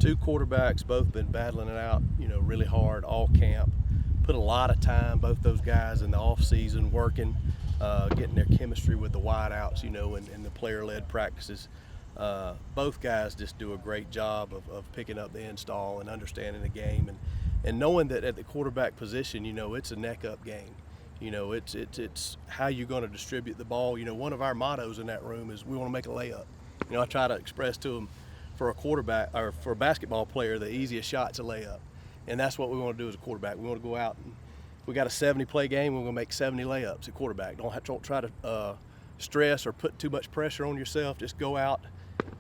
two quarterbacks, both been battling it out, really hard all camp. Put a lot of time, both those guys, in the off season working, getting their chemistry with the wideouts, and the player-led practices. Both guys just do a great job of picking up the install and understanding the game, and knowing that at the quarterback position, it's a neck-up game. It's how you're going to distribute the ball. One of our mottos in that room is we want to make a layup. I try to express to them, for a quarterback or for a basketball player, the easiest shot's a layup, and that's what we want to do as a quarterback. We want to go out and we got a 70-play game. We're going to make 70 layups at quarterback. Don't try to stress or put too much pressure on yourself. Just go out,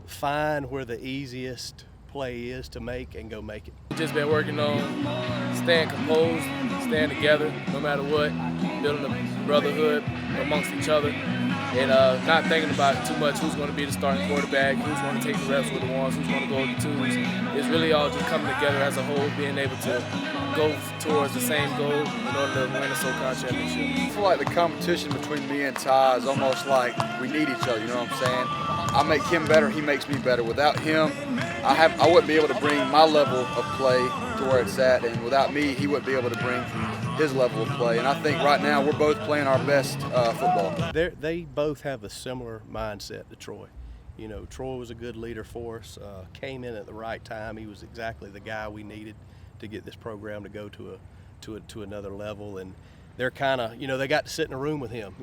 find where the easiest play is to make, and go make it. We've just been working on staying composed, staying together no matter what, building a brotherhood amongst each other, and not thinking about too much who's going to be the starting quarterback, who's going to take the reps with the ones, who's going to go with the twos. It's really all just coming together as a whole, being able to go towards the same goal in order to win a SoCon championship. I feel like the competition between me and Ty is almost like we need each other, you know what I'm saying? I make him better, he makes me better. Without him, I wouldn't be able to bring my level of play to where it's at, and without me, he wouldn't be able to bring his level of play. And I think right now we're both playing our best football. They both have a similar mindset to Troy. Troy was a good leader for us, came in at the right time. He was exactly the guy we needed to get this program to go to another level. And they're kind of, they got to sit in a room with him,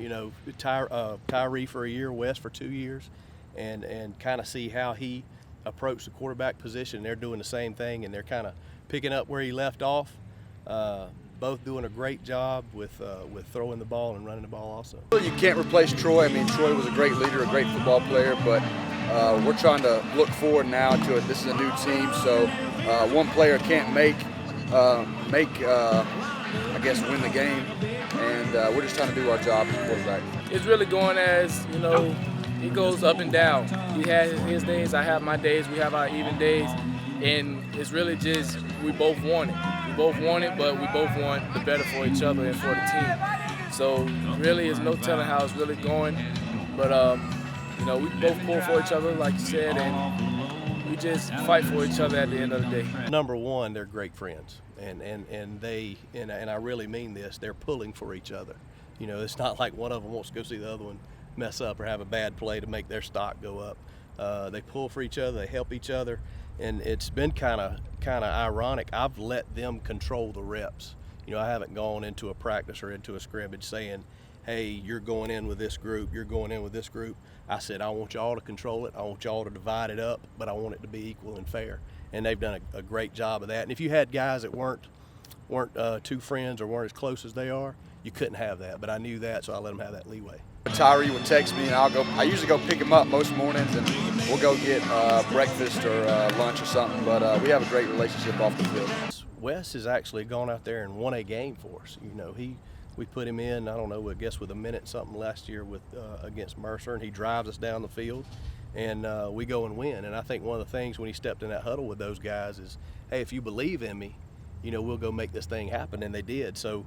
TYREE for a year, Wes for 2 years, and kind of see how he approached the quarterback position. They're doing the same thing, and they're kind of picking up where he left off. Both doing a great job with throwing the ball and running the ball also. You can't replace Troy. I mean, Troy was a great leader, a great football player, but we're trying to look forward now to it. This is a new team, so one player can't win the game, and we're just trying to do our job as a quarterback. It's really going as, it goes up and down. He has his days, I have my days, we have our even days, and it's really just we both want it. We both want it, but we both want the better for each other and for the team. So really, there's no telling how it's really going, but we both pull for each other, like you said, and we just fight for each other at the end of the day. Number one, they're great friends, and I really mean this. They're pulling for each other. It's not like one of them wants to go see the other one mess up or have a bad play to make their stock go up. They pull for each other, they help each other, and it's been kind of ironic. I've let them control the reps. I haven't gone into a practice or into a scrimmage saying, hey, you're going in with this group, you're going in with this group. I said, I want y'all to control it, I want y'all to divide it up, but I want it to be equal and fair. And they've done a great job of that. And if you had guys that weren't two friends or weren't as close as they are, you couldn't have that. But I knew that, so I let them have that leeway. TYREE would text me, and I usually go pick him up most mornings, and we'll go get breakfast or lunch or something. But we have a great relationship off the field. Wes has actually gone out there and won a game for us. We put him in, I don't know, I guess with a minute something last year against Mercer, and he drives us down the field, and we go and win. And I think one of the things when he stepped in that huddle with those guys is, hey, if you believe in me, we'll go make this thing happen, and they did. So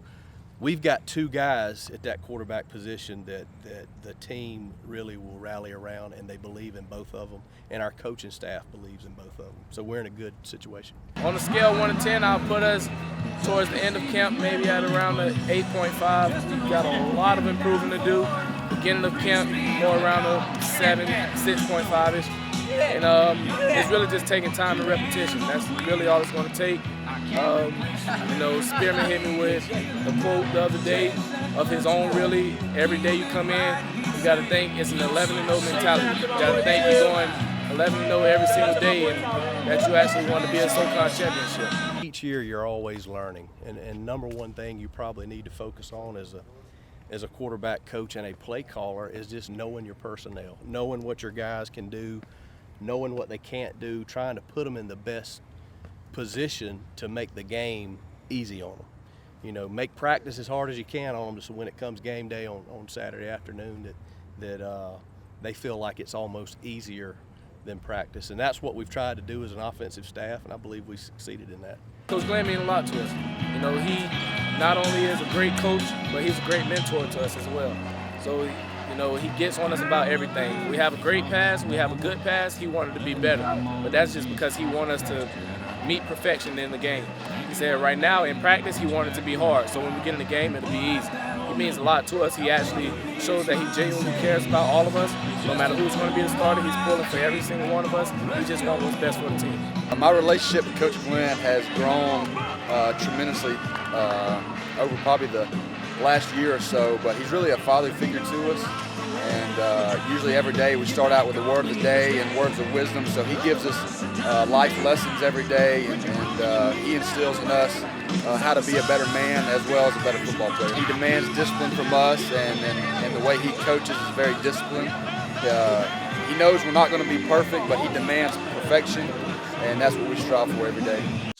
we've got two guys at that quarterback position that the team really will rally around, and they believe in both of them, and our coaching staff believes in both of them. So we're in a good situation. On a scale of 1 to 10, I'll put us towards the end of camp, maybe at around the 8.5. We've got a lot of improving to do. Beginning of camp, more around the 7, 6.5-ish. And it's really just taking time and repetition. That's really all it's going to take. Spearman hit me with a quote the other day of his own, really. Every day you come in, you got to think it's an 11-0 mentality. You got to think you're going 11-0 every single day, and that you actually want to be a SoCon championship. Each year you're always learning, and number one thing you probably need to focus on as a quarterback coach and a play caller is just knowing your personnel, knowing what your guys can do, knowing what they can't do, trying to put them in the best position to make the game easy on them. Make practice as hard as you can on them so when it comes game day on Saturday afternoon that they feel like it's almost easier than practice. And that's what we've tried to do as an offensive staff, and I believe we succeeded in that. Coach Glenn means a lot to us. He not only is a great coach, but he's a great mentor to us as well. So, You know, he gets on us about everything. We have a great pass, we have a good pass, he wanted to be better. But that's just because he wanted us to meet perfection in the game. He said right now in practice he wanted it to be hard, so when we get in the game it'll be easy. He means a lot to us. He actually shows that he genuinely cares about all of us. No matter who's going to be the starter, he's pulling for every single one of us. He just wants what's best for the team. My relationship with Coach Glenn has grown tremendously over probably the last year or so, but he's really a father figure to us. And usually every day we start out with a word of the day and words of wisdom, so he gives us life lessons every day, and he instills in us how to be a better man as well as a better football player. He demands discipline from us, and the way he coaches is very disciplined. He knows we're not going to be perfect, but he demands perfection, and that's what we strive for every day.